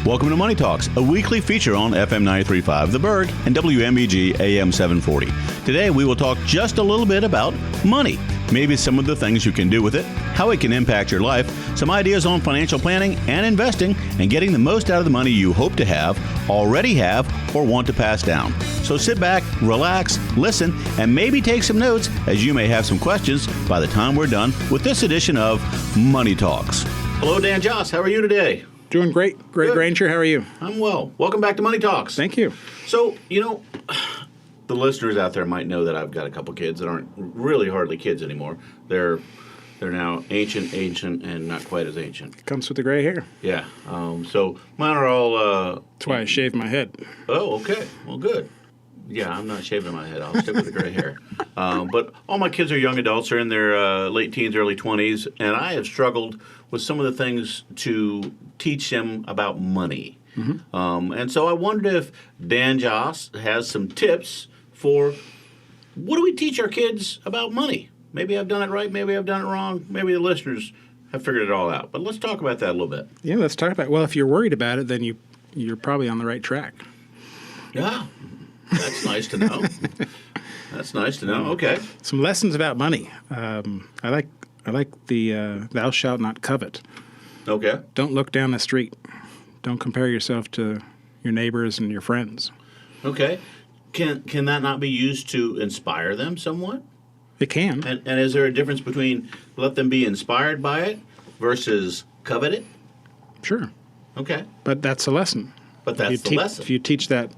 Welcome to Money Talks, a weekly feature on FM 93.5 The Berg and WMEG AM 740. Today we will talk just a little bit about money, maybe some of the things you can do with it, how it can impact your life, some ideas on financial planning and investing, and getting the most out of the money you hope to have, already have, or want to pass down. So sit back, relax, listen, and maybe take some notes, as you may have some questions by the time we're done with this edition of Money Talks. Hello, Dan Joss. How are you today? Doing great. Greg Granger, how are you? I'm well. Welcome back to Money Talks. Thank you. So, the listeners out there might know that I've got a couple kids that aren't really hardly kids anymore. They're now ancient, and not quite as ancient. Comes with the gray hair. Yeah. So mine are all... That's why I shaved my head. Oh, okay. Well, good. Yeah, I'm not shaving my head. I'll stick with the gray hair. But all my kids are young adults. They're in their late teens, early 20s, and I have struggled with some of the things to teach them about money. Mm-hmm. And so I wondered if Dan Joss has some tips for what do we teach our kids about money? Maybe I've done it right, maybe I've done it wrong, maybe the listeners have figured it all out. But let's talk about that a little bit. Yeah, let's talk about it. Well, if you're worried about it, then you're probably on the right track. Yeah, that's nice to know. That's nice to know. Okay. Some lessons about money. I like the thou shalt not covet. Okay. Don't look down the street. Don't compare yourself to your neighbors and your friends. Okay. Can that not be used to inspire them somewhat? It can. And is there a difference between let them be inspired by it versus covet it? Sure. Okay. But that's a lesson. But that's the lesson. If you teach that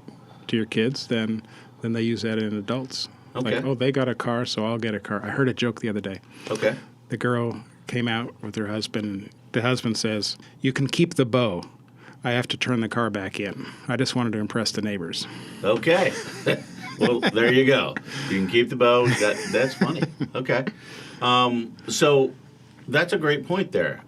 to your kids, then they use that in adults. Okay. Like, oh, they got a car, so I'll get a car. I heard a joke the other day. Okay. The girl came out with her husband. The husband says, "You can keep the bow. I have to turn the car back in. I just wanted to impress the neighbors." Okay. Well, there you go. You can keep the bow. That's funny. Okay. So that's a great point there.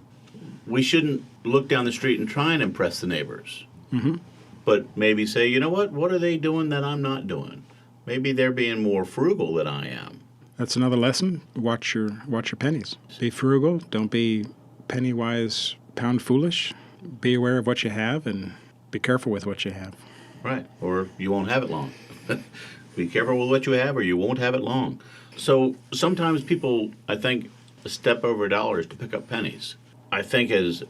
We shouldn't look down the street and try and impress the neighbors. Mm-hmm. But maybe say, you know what? What are they doing that I'm not doing? Maybe they're being more frugal than I am. That's another lesson. Watch your pennies. Be frugal. Don't be Pennywise, pound foolish. Be aware of what you have and be careful with what you have. Right. Or you won't have it long. Be careful with what you have or you won't have it long. So sometimes people, I think, step over dollars to pick up pennies. I think as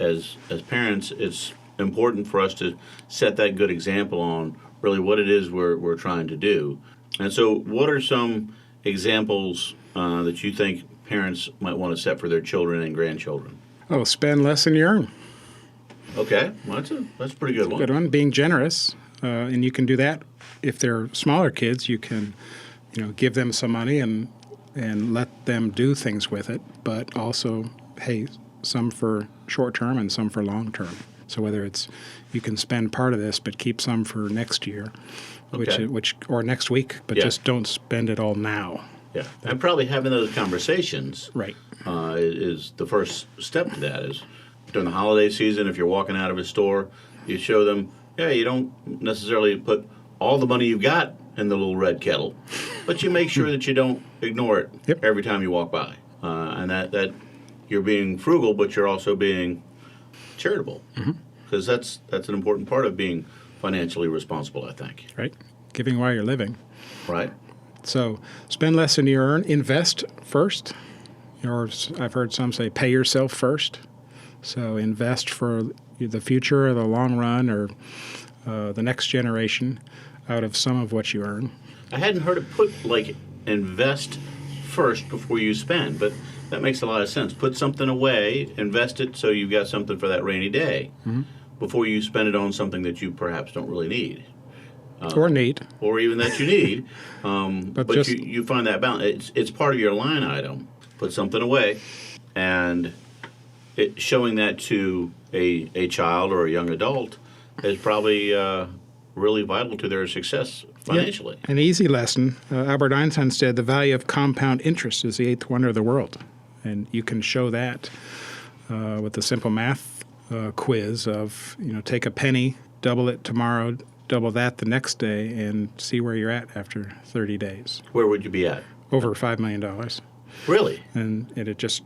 parents, it's important for us to set that good example on really what it is we're trying to do. And so what are some examples that you think parents might want to set for their children and grandchildren? Oh, spend less than you earn. Okay, well, that's a pretty good one. Good one. Being generous, and you can do that if they're smaller kids. You can, give them some money and let them do things with it. But also, hey, some for short term and some for long term. So whether it's you can spend part of this, but keep some for next year, okay. which or next week, but just don't spend it all now. Yeah, and probably having those conversations right is the first step to that. Is during the holiday season, if you're walking out of a store, you show them, you don't necessarily put all the money you've got in the little red kettle, but you make sure that you don't ignore it every time you walk by, and that you're being frugal, but you're also being charitable, because that's an important part of being financially responsible, I think. Right, giving while you're living. Right. So spend less than you earn. Invest first, or I've heard some say pay yourself first. So invest for the future or the long run or the next generation out of some of what you earn. I hadn't heard it put like invest first before you spend, but that makes a lot of sense. Put something away, invest it so you've got something for that rainy day before you spend it on something that you perhaps don't really need. Or need. Or even that you need. But you find that balance. It's part of your line item. Put something away, and showing that to a child or a young adult is probably really vital to their success financially. Yeah. An easy lesson. Albert Einstein said the value of compound interest is the eighth wonder of the world. And you can show that with a simple math quiz of, take a penny, double it tomorrow, double that the next day, and see where you're at after 30 days. Where would you be at? Over $5 million. Really? And it just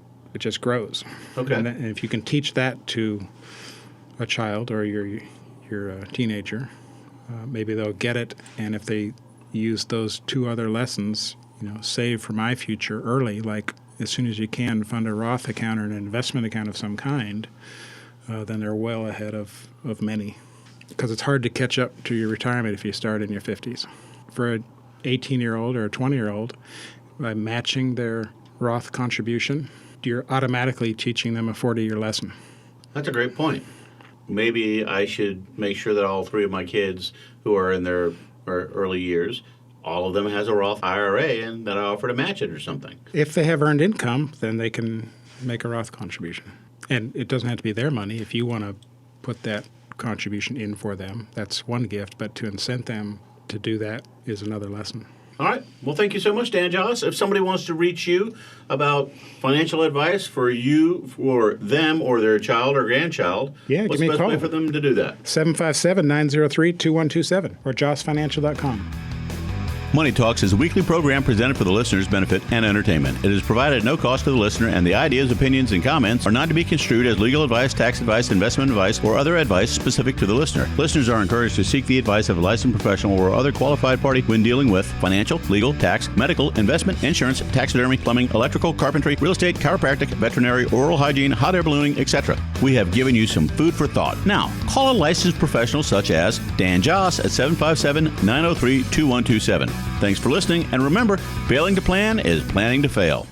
grows. Okay. And if you can teach that to a child or your your teenager. Maybe they'll get it, and if they use those 2 other lessons, save for my future early, like as soon as you can, fund a Roth account or an investment account of some kind, then they're well ahead of many. Because it's hard to catch up to your retirement if you start in your 50s. For an 18-year-old or a 20-year-old, by matching their Roth contribution, you're automatically teaching them a 40-year lesson. That's a great point. Maybe I should make sure that all 3 of my kids who are in their early years, all of them has a Roth IRA, and that I offer to match it or something. If they have earned income, then they can make a Roth contribution. And it doesn't have to be their money. If you want to put that contribution in for them, that's one gift. But to incent them to do that is another lesson. All right. Well, thank you so much, Dan Joss. If somebody wants to reach you about financial advice for you, for them, or their child or grandchild, what's the best way for them to do that? 757-903-2127 or jossfinancial.com. Money Talks is a weekly program presented for the listener's benefit and entertainment. It is provided at no cost to the listener, and the ideas, opinions, and comments are not to be construed as legal advice, tax advice, investment advice, or other advice specific to the listener. Listeners are encouraged to seek the advice of a licensed professional or other qualified party when dealing with financial, legal, tax, medical, investment, insurance, taxidermy, plumbing, electrical, carpentry, real estate, chiropractic, veterinary, oral hygiene, hot air ballooning, etc. We have given you some food for thought. Now, call a licensed professional such as Dan Joss at 757-903-2127. Thanks for listening, and remember, failing to plan is planning to fail.